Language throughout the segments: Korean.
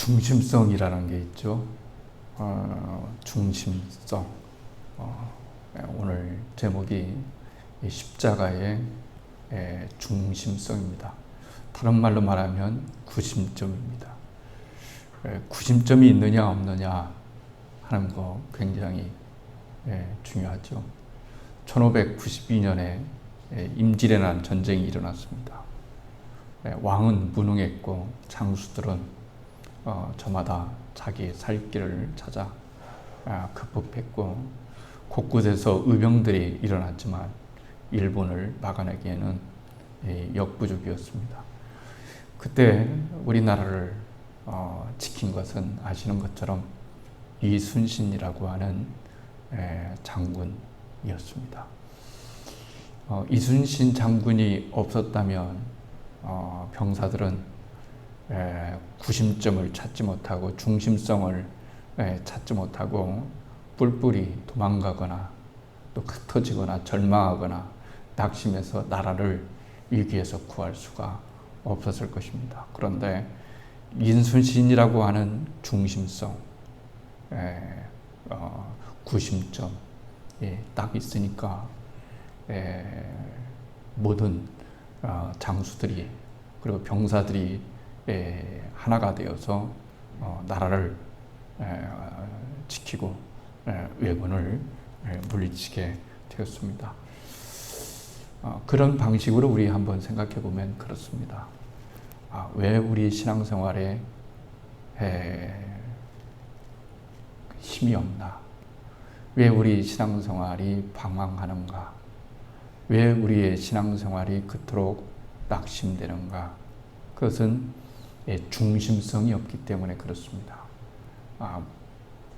중심성이라는 게 있죠. 중심성. 오늘 제목이 십자가의 중심성입니다. 다른 말로 말하면 구심점입니다. 구심점이 있느냐 없느냐 하는 거 굉장히 중요하죠. 1592년에 임질이라는 전쟁이 일어났습니다. 왕은 무능했고 장수들은 저마다 자기 살 길을 찾아 극복했고 곳곳에서 의병들이 일어났지만 일본을 막아내기에는 역부족이었습니다. 그때 우리나라를 지킨 것은 아시는 것처럼 이순신이라고 하는 장군이었습니다. 이순신 장군이 없었다면 병사들은 구심점을 찾지 못하고 중심성을 찾지 못하고 뿔뿔이 도망가거나 또 흩어지거나 절망하거나 낙심해서 나라를 위기에서 구할 수가 없었을 것입니다. 그런데 이순신이라고 하는 중심성, 구심점 딱 있으니까 모든 장수들이 그리고 병사들이 하나가 되어서 나라를 지키고 왜군을 물리치게 되었습니다. 그런 방식으로 우리 한번 생각해 보면 그렇습니다. 왜 우리 신앙생활에 힘이 없나? 왜 우리 신앙생활이 방황하는가? 왜 우리의 신앙생활이 그토록 낙심되는가? 그것은 중심성이 없기 때문에 그렇습니다.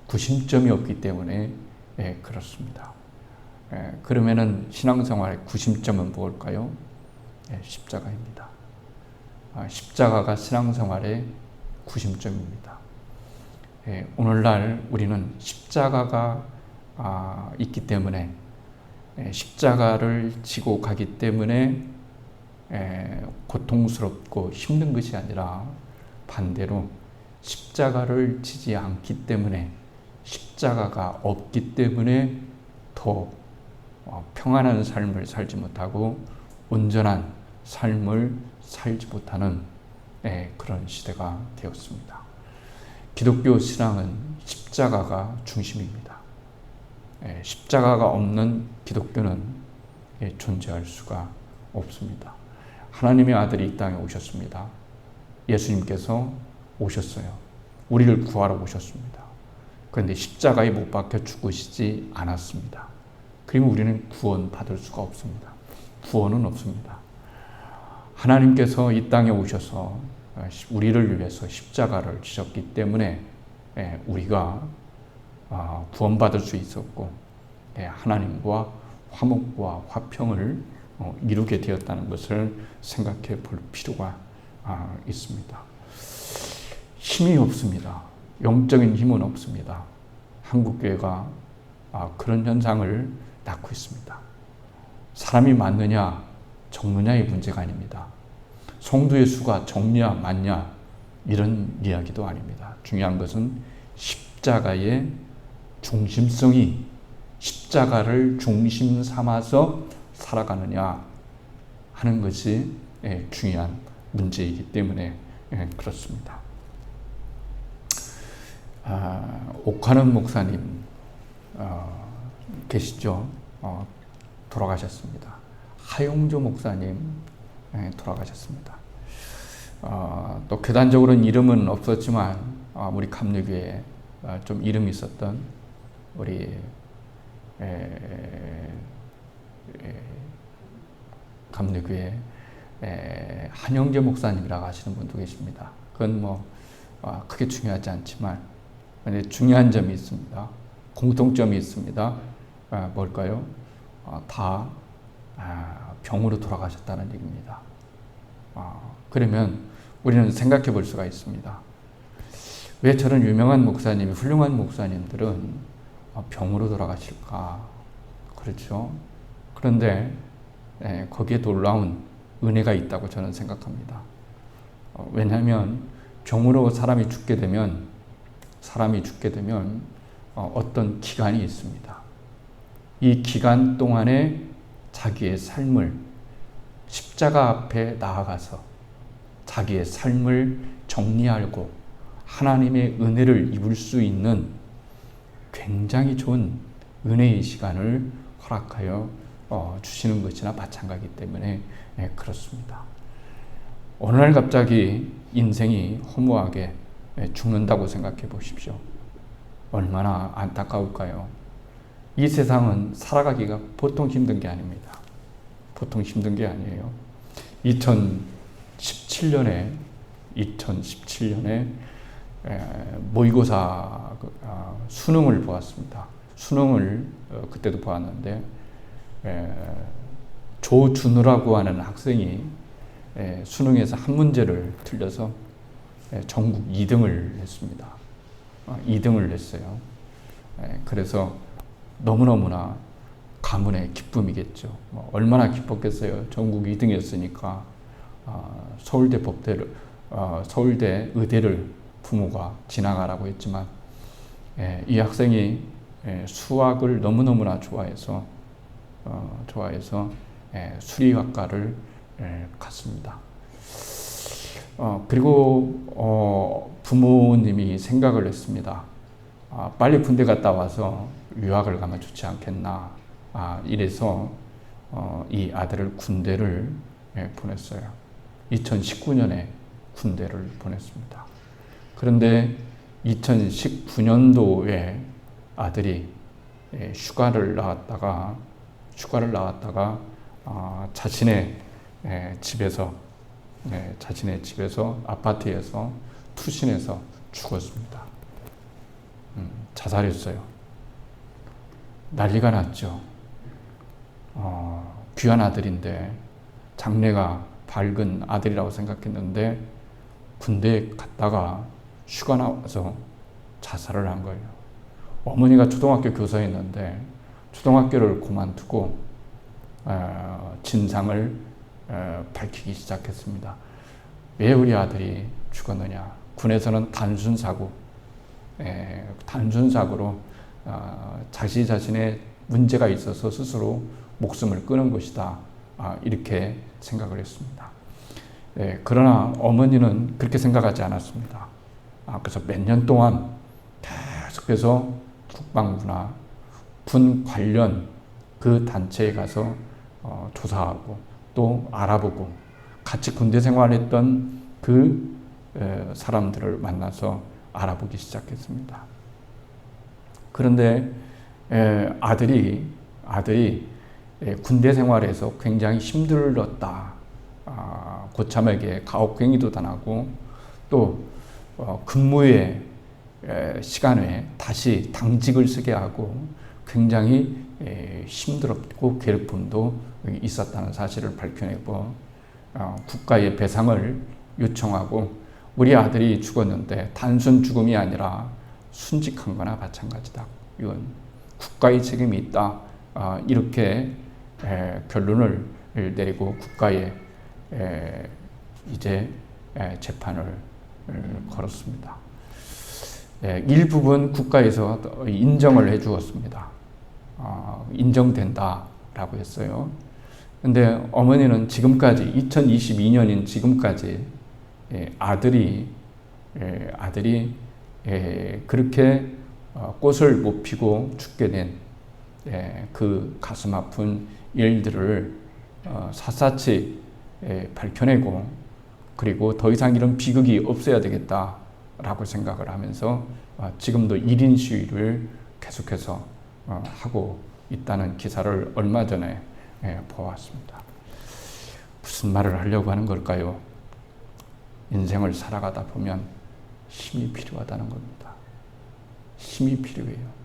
구심점이 없기 때문에 그렇습니다. 그러면은 신앙생활의 구심점은 무엇일까요? 십자가입니다. 십자가가 신앙생활의 구심점입니다. 오늘날 우리는 십자가가 있기 때문에 십자가를 지고 가기 때문에 고통스럽고 힘든 것이 아니라 반대로 십자가를 지지 않기 때문에 십자가가 없기 때문에 더 평안한 삶을 살지 못하고 온전한 삶을 살지 못하는 그런 시대가 되었습니다. 기독교 신앙은 십자가가 중심입니다. 십자가가 없는 기독교는 존재할 수가 없습니다. 하나님의 아들이 이 땅에 오셨습니다. 예수님께서 오셨어요. 우리를 구하러 오셨습니다. 그런데 십자가에 못 박혀 죽으시지 않았습니다. 그러면 우리는 구원받을 수가 없습니다. 구원은 없습니다. 하나님께서 이 땅에 오셔서 우리를 위해서 십자가를 지셨기 때문에 우리가 구원받을 수 있었고 하나님과 화목과 화평을 이루게 되었다는 것을 생각해 볼 필요가 있습니다. 힘이 없습니다. 영적인 힘은 없습니다. 한국교회가 그런 현상을 낳고 있습니다. 사람이 많느냐 적느냐의 문제가 아닙니다. 성도의 수가 적냐 많냐 이런 이야기도 아닙니다. 중요한 것은 십자가의 중심성이 십자가를 중심 삼아서 살아가느냐 하는 것이 중요한 문제이기 때문에 그렇습니다. 옥하는 목사님 계시죠? 돌아가셨습니다. 하용조 목사님 돌아가셨습니다. 또 교단적으로는 이름은 없었지만 우리 감리교회에 좀 이름이 있었던 우리 감리교회 한영재 목사님이라고 하시는 분도 계십니다. 그건 뭐 크게 중요하지 않지만 중요한 점이 있습니다. 공통점이 있습니다. 뭘까요? 다 병으로 돌아가셨다는 얘기입니다. 그러면 우리는 생각해 볼 수가 있습니다. 왜 저런 유명한 목사님이, 훌륭한 목사님들은 병으로 돌아가실까? 그렇죠? 그런데 거기에 놀라운 은혜가 있다고 저는 생각합니다. 왜냐하면 병으로 사람이 죽게 되면 어떤 기간이 있습니다. 이 기간 동안에 자기의 삶을 십자가 앞에 나아가서 자기의 삶을 정리하고 하나님의 은혜를 입을 수 있는 굉장히 좋은 은혜의 시간을 허락하여 주시는 것이나 마찬가지이기 때문에 그렇습니다. 어느 날 갑자기 인생이 허무하게 죽는다고 생각해 보십시오. 얼마나 안타까울까요? 이 세상은 살아가기가 보통 힘든 게 아닙니다. 보통 힘든 게 아니에요. 2017년에 모의고사 수능을 보았습니다. 수능을 그때도 보았는데 조준우라고 하는 학생이 수능에서 한 문제를 틀려서 전국 2등을 했습니다. 2등을 했어요. 그래서 너무너무나 가문의 기쁨이겠죠. 얼마나 기뻤겠어요. 전국 2등이었으니까 서울대 의대를 부모가 지나가라고 했지만 이 학생이 수학을 너무너무나 좋아해서 수리학과를 갔습니다. 그리고 부모님이 생각을 했습니다. 빨리 군대 갔다 와서 유학을 가면 좋지 않겠나. 이래서 이 아들을 군대를 보냈어요. 2019년에 군대를 보냈습니다. 그런데 2019년도에 아들이 휴가를 나왔다가 자신의 집에서 아파트에서 투신해서 죽었습니다. 자살했어요. 난리가 났죠. 귀한 아들인데 장래가 밝은 아들이라고 생각했는데 군대에 갔다가 휴가 나와서 자살을 한 거예요. 어머니가 초등학교 교사였는데 초등학교를 그만두고 진상을 밝히기 시작했습니다. 왜 우리 아들이 죽었느냐? 군에서는 단순사고로 자신의 문제가 있어서 스스로 목숨을 끊은 것이다. 이렇게 생각을 했습니다. 그러나 어머니는 그렇게 생각하지 않았습니다. 그래서 몇 년 동안 계속해서 국방부나 군 관련 그 단체에 가서 조사하고 또 알아보고 같이 군대 생활했던 그 사람들을 만나서 알아보기 시작했습니다. 그런데 아들이 군대 생활에서 굉장히 힘들었다. 고참에게 가혹행위도 당하고 또 근무의 시간에 다시 당직을 쓰게 하고 굉장히 힘들었고 괴롭힘도 있었다는 사실을 밝혀내고 국가에 배상을 요청하고 우리 아들이 죽었는데 단순 죽음이 아니라 순직한 거나 마찬가지다. 이건 국가의 책임이 있다. 이렇게 결론을 내리고 국가에 이제 재판을 걸었습니다. 일부분 국가에서 인정을 해 주었습니다. 인정된다라고 했어요. 근데 어머니는 지금까지 2022년인 지금까지 아들이 그렇게 꽃을 못 피고 죽게 된 그 가슴 아픈 일들을 샅샅이 밝혀내고 그리고 더 이상 이런 비극이 없어야 되겠다라고 생각을 하면서 지금도 1인 시위를 계속해서 하고 있다는 기사를 얼마 전에 보았습니다. 무슨 말을 하려고 하는 걸까요? 인생을 살아가다 보면 힘이 필요하다는 겁니다. 힘이 필요해요.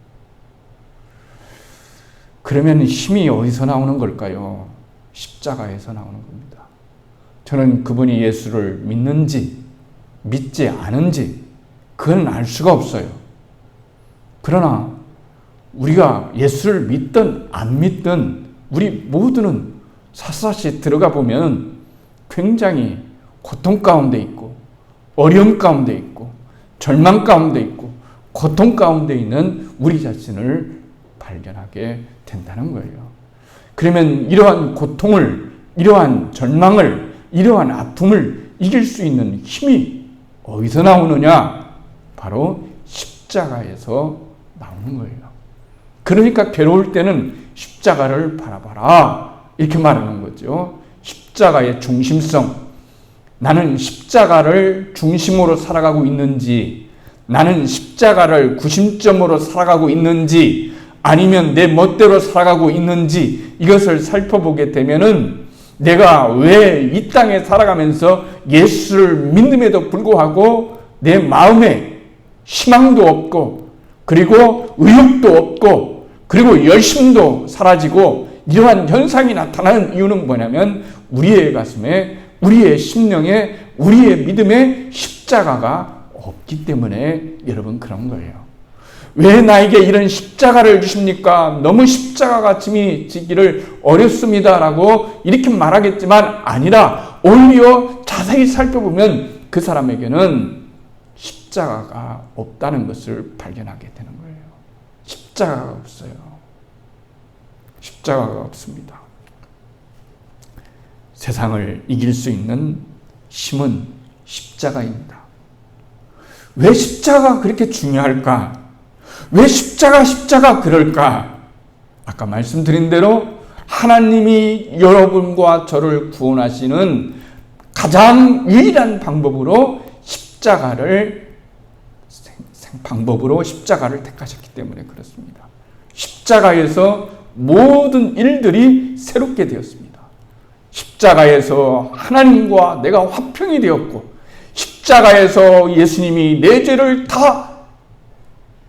그러면 힘이 어디서 나오는 걸까요? 십자가에서 나오는 겁니다. 저는 그분이 예수를 믿는지 믿지 않은지 그건 알 수가 없어요. 그러나 우리가 예수를 믿든 안 믿든 우리 모두는 샅샅이 들어가 보면 굉장히 고통 가운데 있고 어려움 가운데 있고 절망 가운데 있고 고통 가운데 있는 우리 자신을 발견하게 된다는 거예요. 그러면 이러한 고통을, 이러한 절망을, 이러한 아픔을 이길 수 있는 힘이 어디서 나오느냐? 바로 십자가에서 나오는 거예요. 그러니까 괴로울 때는 십자가를 바라봐라 이렇게 말하는 거죠. 십자가의 중심성, 나는 십자가를 중심으로 살아가고 있는지, 나는 십자가를 구심점으로 살아가고 있는지, 아니면 내 멋대로 살아가고 있는지 이것을 살펴보게 되면은 내가 왜 이 땅에 살아가면서 예수를 믿음에도 불구하고 내 마음에 희망도 없고 그리고 의욕도 없고 그리고 열심도 사라지고 이러한 현상이 나타나는 이유는 뭐냐면 우리의 가슴에, 우리의 심령에, 우리의 믿음에 십자가가 없기 때문에 여러분 그런 거예요. 왜 나에게 이런 십자가를 주십니까? 너무 십자가가 짐이 지기를 어렵습니다라고 이렇게 말하겠지만 아니라 오히려 자세히 살펴보면 그 사람에게는 십자가가 없다는 것을 발견하게 되는 거예요. 십자가가 없어요. 십자가가 없습니다. 세상을 이길 수 있는 힘은 십자가입니다. 왜 십자가가 그렇게 중요할까? 왜 십자가 그럴까? 아까 말씀드린 대로 하나님이 여러분과 저를 구원하시는 가장 유일한 방법으로 십자가를 택하셨기 때문에 그렇습니다. 십자가에서 모든 일들이 새롭게 되었습니다. 십자가에서 하나님과 내가 화평이 되었고 십자가에서 예수님이 내 죄를 다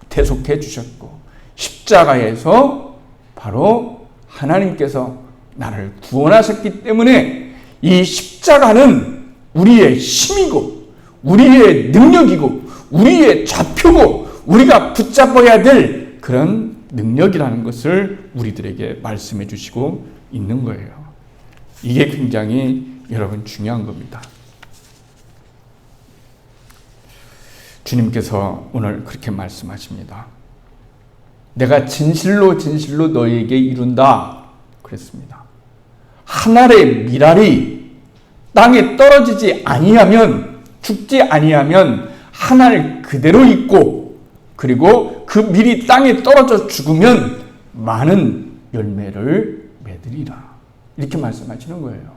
대속해 주셨고 십자가에서 바로 하나님께서 나를 구원하셨기 때문에 이 십자가는 우리의 힘이고 우리의 능력이고 우리의 좌표고 우리가 붙잡아야 될 그런 능력이라는 것을 우리들에게 말씀해 주시고 있는 거예요. 이게 굉장히 여러분 중요한 겁니다. 주님께서 오늘 그렇게 말씀하십니다. 내가 진실로 너희에게 이룬다 그랬습니다. 한 알의 밀알이 땅에 떨어지지 아니하면, 죽지 아니하면 한 알 그대로 있고 그리고 그 밀이 땅에 떨어져 죽으면 많은 열매를 맺으리라 이렇게 말씀하시는 거예요.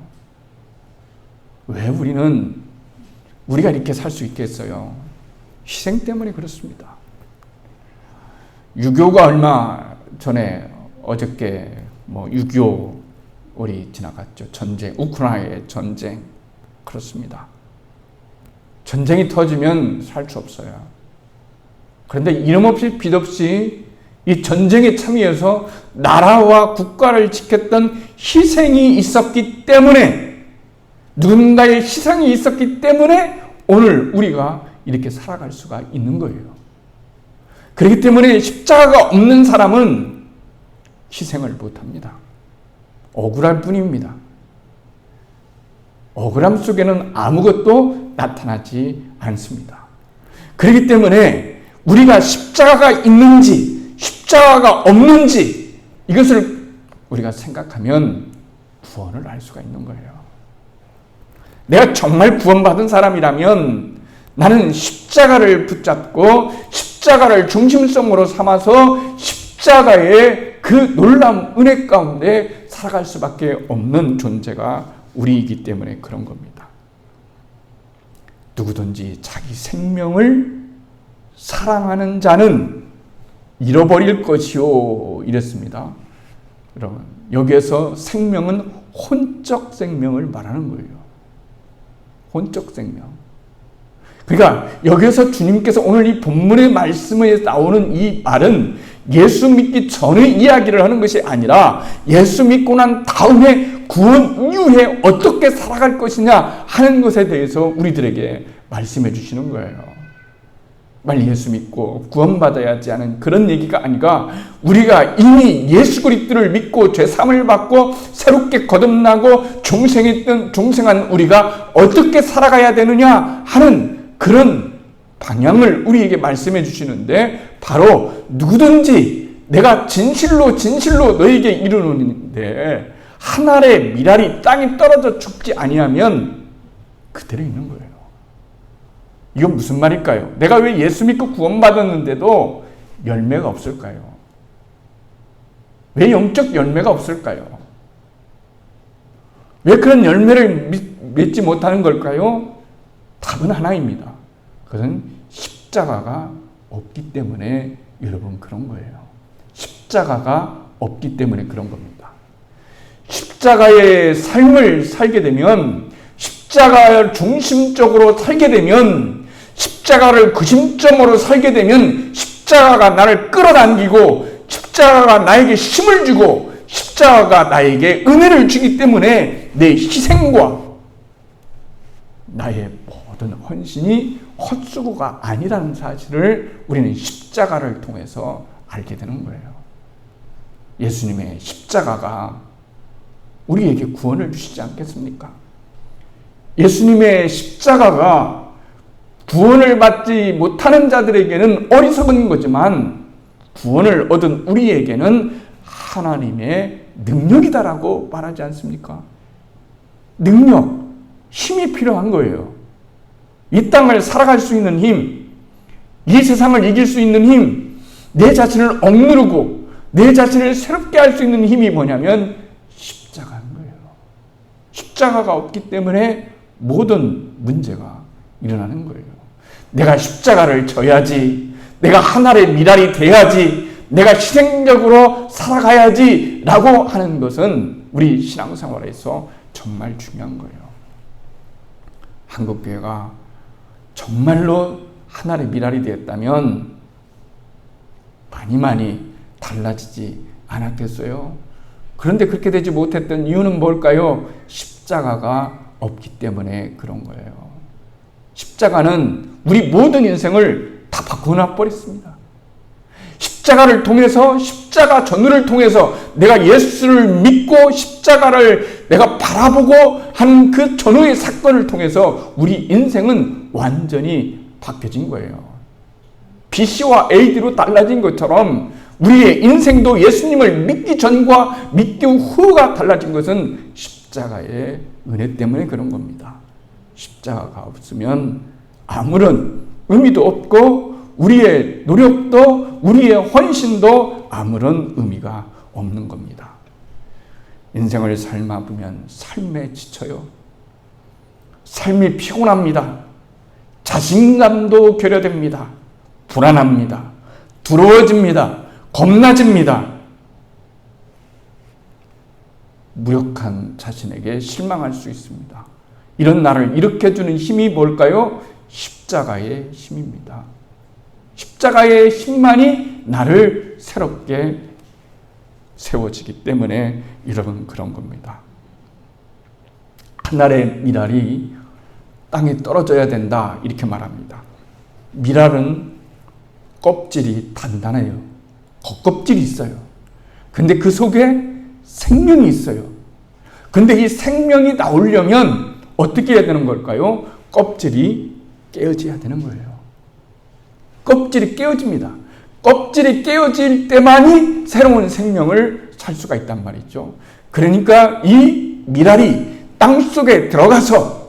왜 우리가 이렇게 살 수 있겠어요? 희생 때문에 그렇습니다. 유교가 얼마 전에 어저께 6.25이 지나갔죠. 전쟁, 우크라이나의 전쟁. 그렇습니다. 전쟁이 터지면 살 수 없어요. 그런데 이름 없이 빛 없이 이 전쟁에 참여해서 나라와 국가를 지켰던 희생이 있었기 때문에, 누군가의 희생이 있었기 때문에 오늘 우리가 이렇게 살아갈 수가 있는 거예요. 그렇기 때문에 십자가가 없는 사람은 희생을 못합니다. 억울할 뿐입니다. 억울함 속에는 아무것도 나타나지 않습니다. 그렇기 때문에 우리가 십자가가 있는지 십자가가 없는지 이것을 우리가 생각하면 구원을 알 수가 있는 거예요. 내가 정말 구원받은 사람이라면 나는 십자가를 붙잡고 십자가를 중심성으로 삼아서 십자가의 그 놀라운 은혜 가운데 살아갈 수밖에 없는 존재가 우리이기 때문에 그런 겁니다. 누구든지 자기 생명을 사랑하는 자는 잃어버릴 것이요 이랬습니다. 여러분, 여기에서 생명은 혼적 생명을 말하는 거예요. 혼적 생명. 그러니까 여기서 주님께서 오늘 이 본문의 말씀에 나오는 이 말은 예수 믿기 전의 이야기를 하는 것이 아니라 예수 믿고 난 다음에 구원 이후에 어떻게 살아갈 것이냐 하는 것에 대해서 우리들에게 말씀해 주시는 거예요. 빨리 예수 믿고 구원받아야지 하는 그런 얘기가 아니라 우리가 이미 예수 그리스도를 믿고 죄사함을 받고 새롭게 거듭나고 종생한 우리가 어떻게 살아가야 되느냐 하는 그런 방향을 우리에게 말씀해 주시는데, 바로 누구든지 내가 진실로 너에게 이르노니 한 알의 밀알이 땅에 떨어져 죽지 아니하면 그대로 있는 거예요. 이건 무슨 말일까요? 내가 왜 예수 믿고 구원받았는데도 열매가 없을까요? 왜 영적 열매가 없을까요? 왜 그런 열매를 맺지 못하는 걸까요? 답은 하나입니다. 그것은 십자가가 없기 때문에 여러분 그런 거예요. 십자가가 없기 때문에 그런 겁니다. 십자가의 삶을 살게 되면, 십자가를 중심적으로 살게 되면, 십자가를 구심점으로 살게 되면 십자가가 나를 끌어당기고 십자가가 나에게 힘을 주고 십자가가 나에게 은혜를 주기 때문에 내 희생과 나의 모든 헌신이 헛수고가 아니라는 사실을 우리는 십자가를 통해서 알게 되는 거예요. 예수님의 십자가가 우리에게 구원을 주시지 않겠습니까? 예수님의 십자가가 구원을 받지 못하는 자들에게는 어리석은 거지만 구원을 얻은 우리에게는 하나님의 능력이다라고 말하지 않습니까? 능력, 힘이 필요한 거예요. 이 땅을 살아갈 수 있는 힘, 이 세상을 이길 수 있는 힘, 내 자신을 억누르고 내 자신을 새롭게 할 수 있는 힘이 뭐냐면 십자가인 거예요. 십자가가 없기 때문에 모든 문제가 일어나는 거예요. 내가 십자가를 져야지, 내가 하나의 밀알이 돼야지, 내가 희생적으로 살아가야지 라고 하는 것은 우리 신앙생활에서 정말 중요한 거예요. 한국교회가 정말로 하나의 밀알이 되었다면 많이 달라지지 않았겠어요? 그런데 그렇게 되지 못했던 이유는 뭘까요? 십자가가 없기 때문에 그런 거예요. 십자가는 우리 모든 인생을 다 바꾸어 버렸습니다. 십자가를 통해서, 십자가 전후를 통해서 내가 예수를 믿고 십자가를 내가 바라보고 한 그 전후의 사건을 통해서 우리 인생은 완전히 바뀌어진 거예요. BC와 AD로 달라진 것처럼 우리의 인생도 예수님을 믿기 전과 믿기 후가 달라진 것은 십자가의 은혜 때문에 그런 겁니다. 십자가가 없으면 아무런 의미도 없고 우리의 노력도 우리의 헌신도 아무런 의미가 없는 겁니다. 인생을 삶아보면 삶에 지쳐요. 삶이 피곤합니다. 자신감도 결여됩니다. 불안합니다. 두려워집니다. 겁나집니다. 무력한 자신에게 실망할 수 있습니다. 이런 나를 일으켜주는 힘이 뭘까요? 십자가의 힘입니다. 십자가의 힘만이 나를 새롭게 세워지기 때문에 여러분 그런 겁니다. 하늘의 밀알이 땅에 떨어져야 된다 이렇게 말합니다. 밀알은 껍질이 단단해요. 겉껍질이 있어요. 근데 그 속에 생명이 있어요. 근데 이 생명이 나오려면 어떻게 해야 되는 걸까요? 껍질이 깨어져야 되는 거예요. 껍질이 깨어집니다. 껍질이 깨어질 때만이 새로운 생명을 살 수가 있단 말이죠. 그러니까 이 밀알이 땅속에 들어가서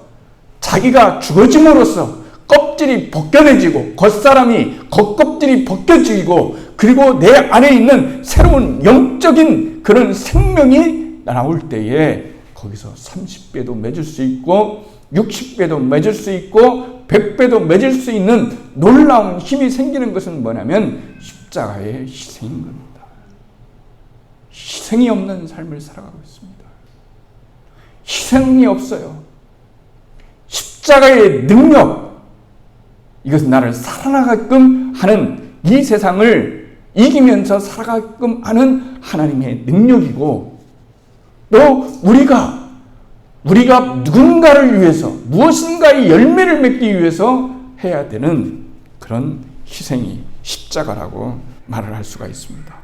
자기가 죽어짐으로써 껍질이 벗겨내지고 겉껍질이 벗겨지고 그리고 내 안에 있는 새로운 영적인 그런 생명이 나올 때에 거기서 30배도 맺을 수 있고 60배도 맺을 수 있고 100배도 맺을 수 있는 놀라운 힘이 생기는 것은 뭐냐면 십자가의 희생인 겁니다. 희생이 없는 삶을 살아가고 있습니다. 희생이 없어요. 십자가의 능력, 이것은 나를 살아나가게끔 하는 이 세상을 이기면서 살아가게끔 하는 하나님의 능력이고 또 우리가 누군가를 위해서 무엇인가의 열매를 맺기 위해서 해야 되는 그런 희생이 십자가라고 말을 할 수가 있습니다.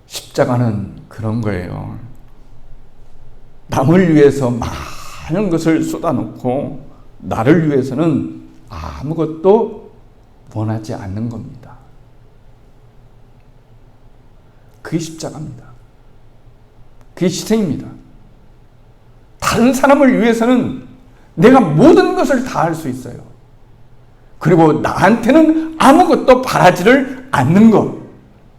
십자가는 그런 거예요. 남을 위해서 많은 것을 쏟아놓고 나를 위해서는 아무것도 원하지 않는 겁니다. 그게 십자가입니다. 그게 희생입니다. 다른 사람을 위해서는 내가 모든 것을 다 할 수 있어요. 그리고 나한테는 아무것도 바라지를 않는 것.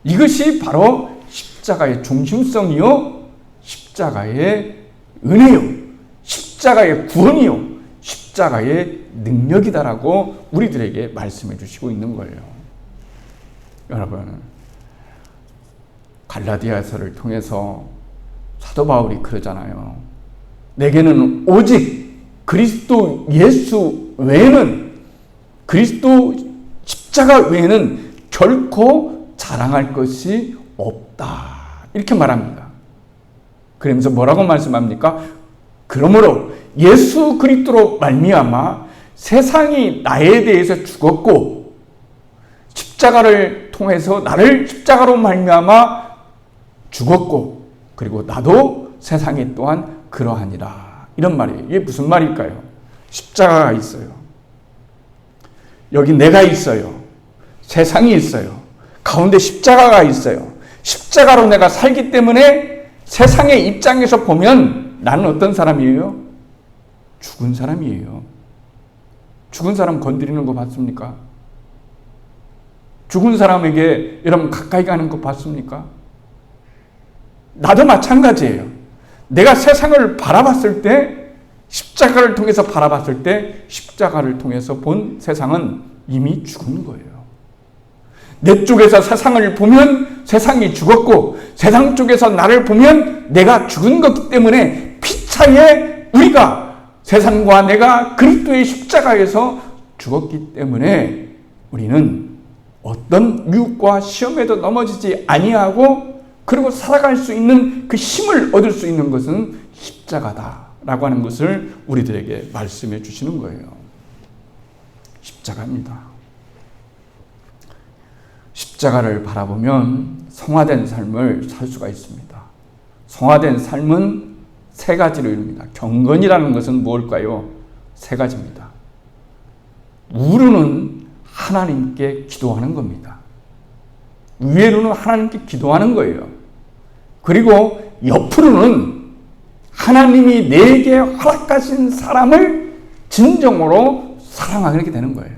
이것이 바로 십자가의 중심성이요, 십자가의 은혜요, 십자가의 구원이요, 십자가의 능력이다라고 우리들에게 말씀해 주시고 있는 거예요. 여러분, 갈라디아서를 통해서 사도 바울이 그러잖아요. 내게는 오직 그리스도 예수 외에는, 그리스도 십자가 외에는 결코 자랑할 것이 없다. 이렇게 말합니다. 그러면서 뭐라고 말씀합니까? 그러므로 예수 그리스도로 말미암아 세상이 나에 대해서 죽었고, 십자가를 통해서 나를 십자가로 말미암아 죽었고, 그리고 나도 세상이 또한 그러하니라. 이런 말이에요. 이게 무슨 말일까요? 십자가가 있어요. 여기 내가 있어요. 세상이 있어요. 가운데 십자가가 있어요. 십자가로 내가 살기 때문에 세상의 입장에서 보면 나는 어떤 사람이에요? 죽은 사람이에요. 죽은 사람 건드리는 거 봤습니까? 죽은 사람에게 여러분 가까이 가는 거 봤습니까? 나도 마찬가지예요. 내가 세상을 바라봤을 때, 십자가를 통해서 바라봤을 때, 십자가를 통해서 본 세상은 이미 죽은 거예요. 내 쪽에서 세상을 보면 세상이 죽었고, 세상 쪽에서 나를 보면 내가 죽은 것 때문에 피차에 우리가, 세상과 내가 그리스도의 십자가에서 죽었기 때문에 우리는 어떤 유혹과 시험에도 넘어지지 아니하고, 그리고 살아갈 수 있는 그 힘을 얻을 수 있는 것은 십자가다라고 하는 것을 우리들에게 말씀해 주시는 거예요. 십자가입니다. 십자가를 바라보면 성화된 삶을 살 수가 있습니다. 성화된 삶은 세 가지로 이룹니다. 경건이라는 것은 무엇일까요? 세 가지입니다. 우르는 하나님께 기도하는 겁니다. 위에로는 하나님께 기도하는 거예요. 그리고 옆으로는 하나님이 내게 허락하신 사람을 진정으로 사랑하게 되는 거예요.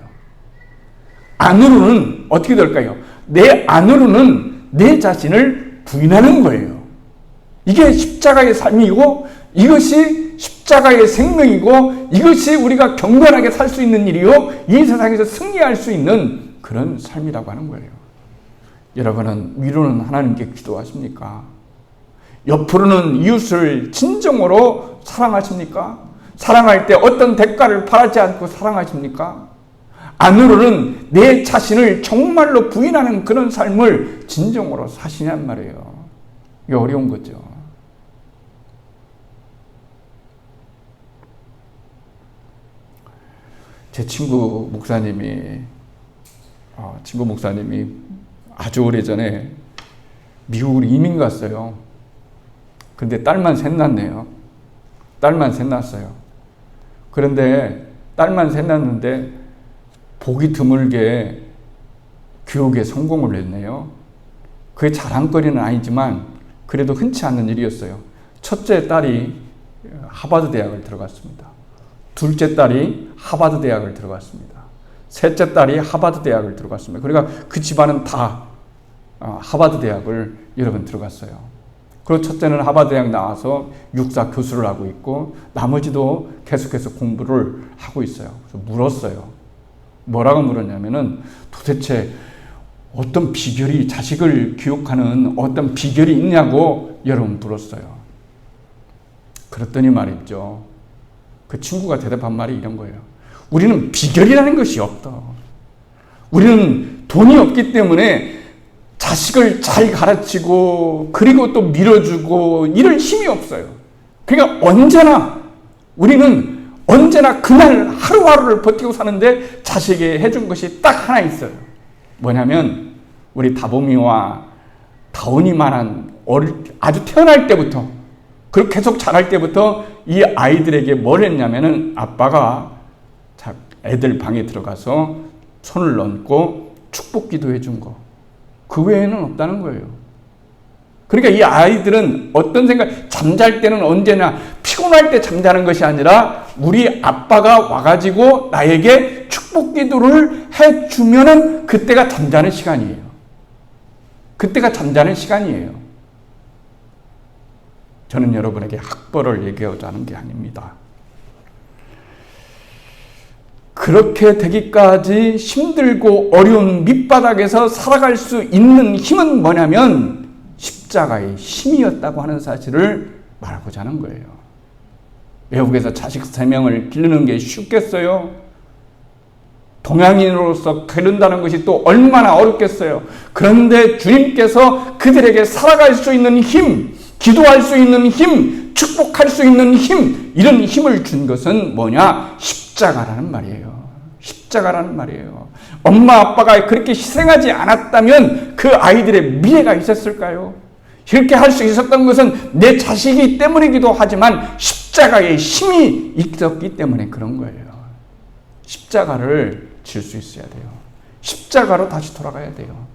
안으로는 어떻게 될까요? 내 안으로는 내 자신을 부인하는 거예요. 이게 십자가의 삶이고, 이것이 십자가의 생명이고, 이것이 우리가 경건하게 살 수 있는 일이요, 이 세상에서 승리할 수 있는 그런 삶이라고 하는 거예요. 여러분은 위로는 하나님께 기도하십니까? 옆으로는 이웃을 진정으로 사랑하십니까? 사랑할 때 어떤 대가를 바라지 않고 사랑하십니까? 안으로는 내 자신을 정말로 부인하는 그런 삶을 진정으로 사시냔 말이에요. 이게 어려운 거죠. 제 친구 목사님이 아주 오래전에 미국으로 이민 갔어요. 근데 딸만 셋 낳네요. 딸만 셋 낳았어요. 그런데 딸만 셋 낳았는데 보기 드물게 교육에 성공을 했네요. 그게 자랑거리는 아니지만 그래도 흔치 않은 일이었어요. 첫째 딸이 하버드 대학을 들어갔습니다. 둘째 딸이 하버드 대학을 들어갔습니다. 셋째 딸이 하버드 대학을 들어갔습니다. 그러니까 그 집안은 다 하버드 대학을 여러분 들어갔어요. 그리고 첫째는 하버드 대학 나와서 육사 교수를 하고 있고, 나머지도 계속해서 공부를 하고 있어요. 그래서 물었어요. 뭐라고 물었냐면은 도대체 어떤 비결이, 자식을 교육하는 어떤 비결이 있냐고 여러분 물었어요. 그랬더니 말이죠. 그 친구가 대답한 말이 이런 거예요. 우리는 비결이라는 것이 없다. 우리는 돈이 없기 때문에 자식을 잘 가르치고 그리고 또 밀어주고 이럴 힘이 없어요. 그러니까 우리는 언제나 그날 하루하루를 버티고 사는데 자식에게 해준 것이 딱 하나 있어요. 뭐냐면 우리 다봄이와 다온이만한 아주 태어날 때부터 그리고 계속 자랄 때부터 이 아이들에게 뭘 했냐면은 아빠가 애들 방에 들어가서 손을 얹고 축복 기도해 준 거. 그 외에는 없다는 거예요. 그러니까 이 아이들은 어떤 생각, 잠잘 때는 언제나 피곤할 때 잠자는 것이 아니라 우리 아빠가 와가지고 나에게 축복 기도를 해주면은 그때가 잠자는 시간이에요. 그때가 잠자는 시간이에요. 저는 여러분에게 학벌을 얘기하고자 하는 게 아닙니다. 그렇게 되기까지 힘들고 어려운 밑바닥에서 살아갈 수 있는 힘은 뭐냐면 십자가의 힘이었다고 하는 사실을 말하고자 하는 거예요. 외국에서 자식 3명을 기르는 게 쉽겠어요? 동양인으로서 기른다는 것이 또 얼마나 어렵겠어요? 그런데 주님께서 그들에게 살아갈 수 있는 힘, 기도할 수 있는 힘, 축복할 수 있는 힘, 이런 힘을 준 것은 뭐냐? 십자가라는 말이에요. 십자가라는 말이에요. 엄마 아빠가 그렇게 희생하지 않았다면 그 아이들의 미래가 있었을까요? 이렇게 할 수 있었던 것은 내 자식이기 때문이기도 하지만 십자가의 힘이 있었기 때문에 그런 거예요. 십자가를 질 수 있어야 돼요. 십자가로 다시 돌아가야 돼요.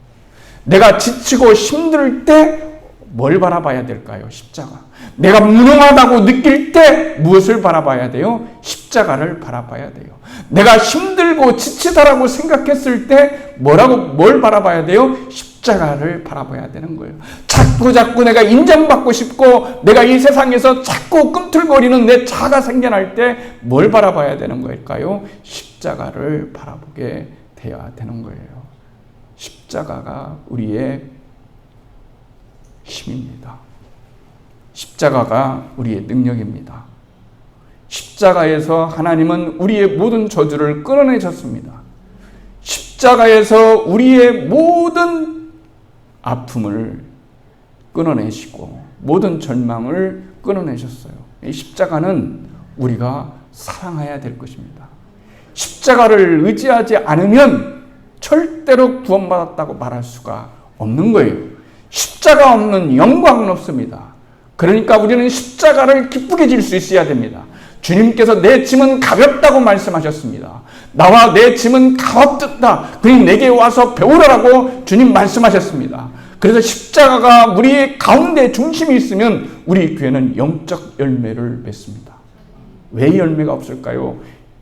내가 지치고 힘들 때 뭘 바라봐야 될까요? 십자가. 내가 무능하다고 느낄 때 무엇을 바라봐야 돼요? 십자가를 바라봐야 돼요. 내가 힘들고 지치다라고 생각했을 때 뭘 바라봐야 돼요? 십자가를 바라봐야 되는 거예요. 자꾸 내가 인정받고 싶고 내가 이 세상에서 자꾸 꿈틀거리는 내 자아가 생겨날 때 뭘 바라봐야 되는 걸까요? 십자가를 바라보게 되어야 되는 거예요. 십자가가 우리의 힘입니다. 십자가가 우리의 능력입니다. 십자가에서 하나님은 우리의 모든 저주를 끌어내셨습니다. 십자가에서 우리의 모든 아픔을 끊어내시고 모든 절망을 끊어내셨어요. 이 십자가는 우리가 사랑해야 될 것입니다. 십자가를 의지하지 않으면 절대로 구원받았다고 말할 수가 없는 거예요. 십자가 없는 영광은 없습니다. 그러니까 우리는 십자가를 기쁘게 질 수 있어야 됩니다. 주님께서 내 짐은 가볍다고 말씀하셨습니다. 나와 내 짐은 가볍다. 그러니 내게 와서 배우라고 주님 말씀하셨습니다. 그래서 십자가가 우리의 가운데 중심이 있으면 우리 교회는 영적 열매를 맺습니다. 왜 열매가 없을까요?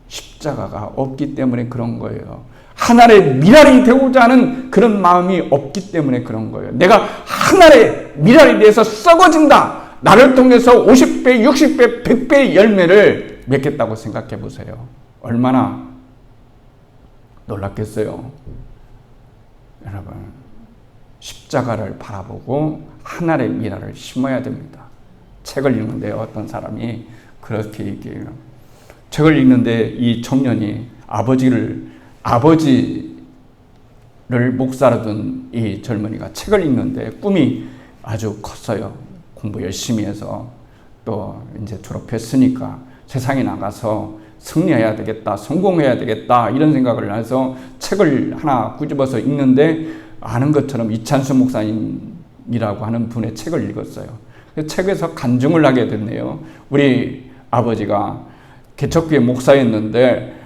십자가가 없기 때문에 그런 거예요. 하나의 미랄이 되고자 하는 그런 마음이 없기 때문에 그런 거예요. 내가 하나의 미랄이 돼서 썩어진다. 나를 통해서 50배, 60배, 100배의 열매를 맺겠다고 생각해 보세요. 얼마나 놀랍겠어요. 여러분, 십자가를 바라보고 하나의 미랄을 심어야 됩니다. 책을 읽는데 어떤 사람이 그렇게 얘기해요. 책을 읽는데 이 청년이 아버지를 목사로 둔 이 젊은이가 책을 읽는데 꿈이 아주 컸어요. 공부 열심히 해서 또 이제 졸업했으니까 세상에 나가서 승리해야 되겠다, 성공해야 되겠다 이런 생각을 해서 책을 하나 꾸집어서 읽는데 아는 것처럼 이찬수 목사님이라고 하는 분의 책을 읽었어요. 그 책에서 간증을 하게 됐네요. 우리 아버지가 개척교회 목사였는데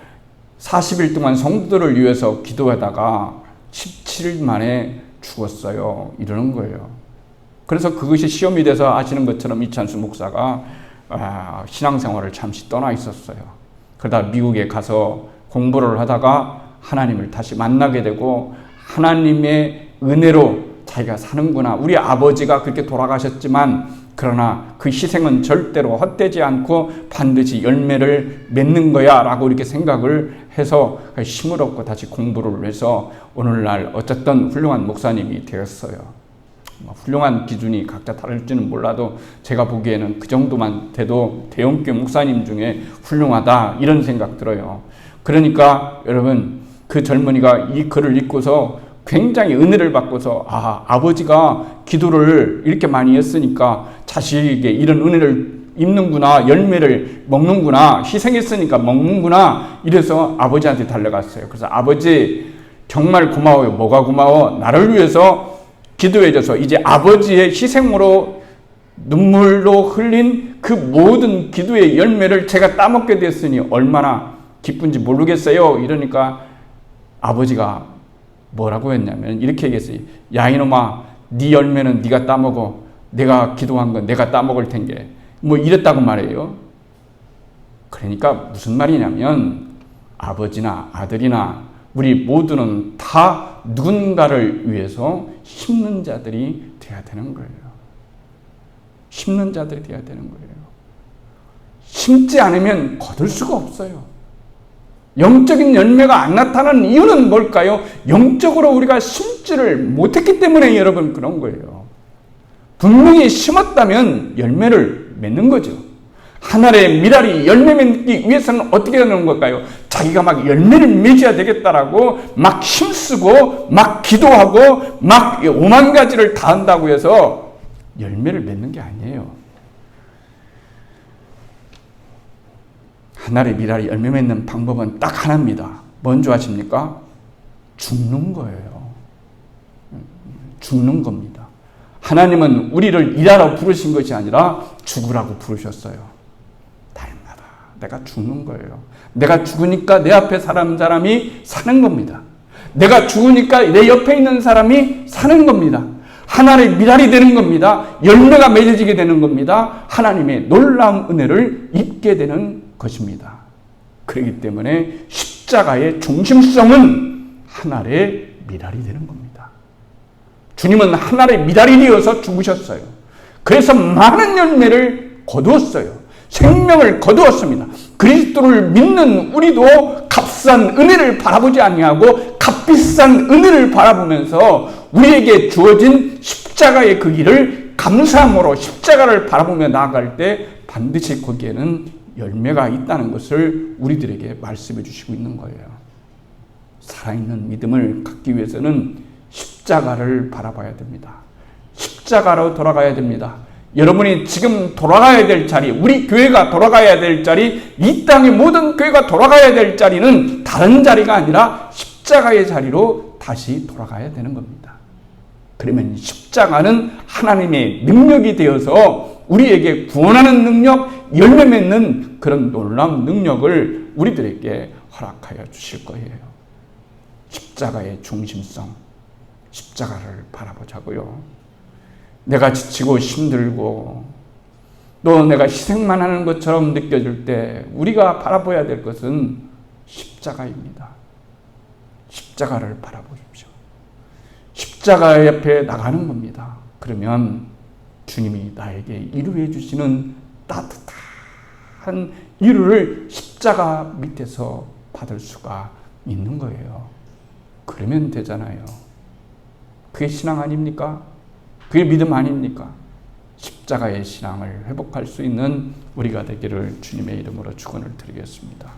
40일 동안 성도들을 위해서 기도하다가 17일 만에 죽었어요. 이러는 거예요. 그래서 그것이 시험이 돼서 아시는 것처럼 이찬수 목사가 신앙생활을 잠시 떠나 있었어요. 그러다 미국에 가서 공부를 하다가 하나님을 다시 만나게 되고 하나님의 은혜로 자기가 사는구나. 우리 아버지가 그렇게 돌아가셨지만 그러나 그 희생은 절대로 헛되지 않고 반드시 열매를 맺는 거야 라고 이렇게 생각을 해서 힘을 얻고 다시 공부를 해서 오늘날 어쨌든 훌륭한 목사님이 되었어요. 훌륭한 기준이 각자 다를지는 몰라도 제가 보기에는 그 정도만 돼도 대형교회 목사님 중에 훌륭하다 이런 생각 들어요. 그러니까 여러분 그 젊은이가 이 글을 읽고서 굉장히 은혜를 받고서 아버지가 기도를 이렇게 많이 했으니까 자식에게 이런 은혜를 입는구나, 열매를 먹는구나, 희생했으니까 먹는구나 이래서 아버지한테 달려갔어요. 그래서 아버지 정말 고마워요. 뭐가 고마워? 나를 위해서 기도해줘서 이제 아버지의 희생으로 눈물로 흘린 그 모든 기도의 열매를 제가 따먹게 됐으니 얼마나 기쁜지 모르겠어요. 이러니까 아버지가 뭐라고 했냐면 이렇게 얘기했어요. 야 이놈아, 네 열매는 네가 따먹어. 내가 기도한 건 내가 따먹을 텐게. 뭐 이랬다고 말해요. 그러니까 무슨 말이냐면 아버지나 아들이나 우리 모두는 다 누군가를 위해서 심는 자들이 돼야 되는 거예요. 심는 자들이 돼야 되는 거예요. 심지 않으면 거둘 수가 없어요. 영적인 열매가 안 나타나는 이유는 뭘까요? 영적으로 우리가 심지를 못했기 때문에 여러분 그런 거예요. 분명히 심었다면 열매를 맺는 거죠. 하늘의 미랄이 열매 맺기 위해서는 어떻게 하는 걸까요? 자기가 막 열매를 맺어야 되겠다라고 막 힘쓰고 막 기도하고 막 5만 가지를 다 한다고 해서 열매를 맺는 게 아니에요. 하늘의 미랄이 열매 맺는 방법은 딱 하나입니다. 뭔지 아십니까? 죽는 거예요. 죽는 겁니다. 하나님은 우리를 일하러 부르신 것이 아니라 죽으라고 부르셨어요. 다행하다. 내가 죽는 거예요. 내가 죽으니까 내 앞에 사람이 사는 겁니다. 내가 죽으니까 내 옆에 있는 사람이 사는 겁니다. 하나의 미랄이 되는 겁니다. 열매가 맺어지게 되는 겁니다. 하나님의 놀라운 은혜를 입게 되는 것입니다. 그렇기 때문에 십자가의 중심성은 하나의 미랄이 되는 겁니다. 주님은 하나의 미랄이 되어서 죽으셨어요. 그래서 많은 열매를 거두었어요. 생명을 거두었습니다. 그리스도를 믿는 우리도 값싼 은혜를 바라보지 아니하고 값비싼 은혜를 바라보면서 우리에게 주어진 십자가의 그 길을 감사함으로 십자가를 바라보며 나아갈 때 반드시 거기에는 열매가 있다는 것을 우리들에게 말씀해 주시고 있는 거예요. 살아있는 믿음을 갖기 위해서는 십자가를 바라봐야 됩니다. 십자가로 돌아가야 됩니다. 여러분이 지금 돌아가야 될 자리, 우리 교회가 돌아가야 될 자리, 이 땅의 모든 교회가 돌아가야 될 자리는 다른 자리가 아니라 십자가의 자리로 다시 돌아가야 되는 겁니다. 그러면 십자가는 하나님의 능력이 되어서 우리에게 구원하는 능력, 열매 맺는 그런 놀라운 능력을 우리들에게 허락하여 주실 거예요. 십자가의 중심성, 십자가를 바라보자고요. 내가 지치고 힘들고 또 내가 희생만 하는 것처럼 느껴질 때 우리가 바라봐야 될 것은 십자가입니다. 십자가를 바라보십시오. 십자가 옆에 나가는 겁니다. 그러면 주님이 나에게 이루해 주시는 따뜻한 위로를 십자가 밑에서 받을 수가 있는 거예요. 그러면 되잖아요. 그게 신앙 아닙니까? 그게 믿음 아닙니까? 십자가의 신앙을 회복할 수 있는 우리가 되기를 주님의 이름으로 축원을 드리겠습니다.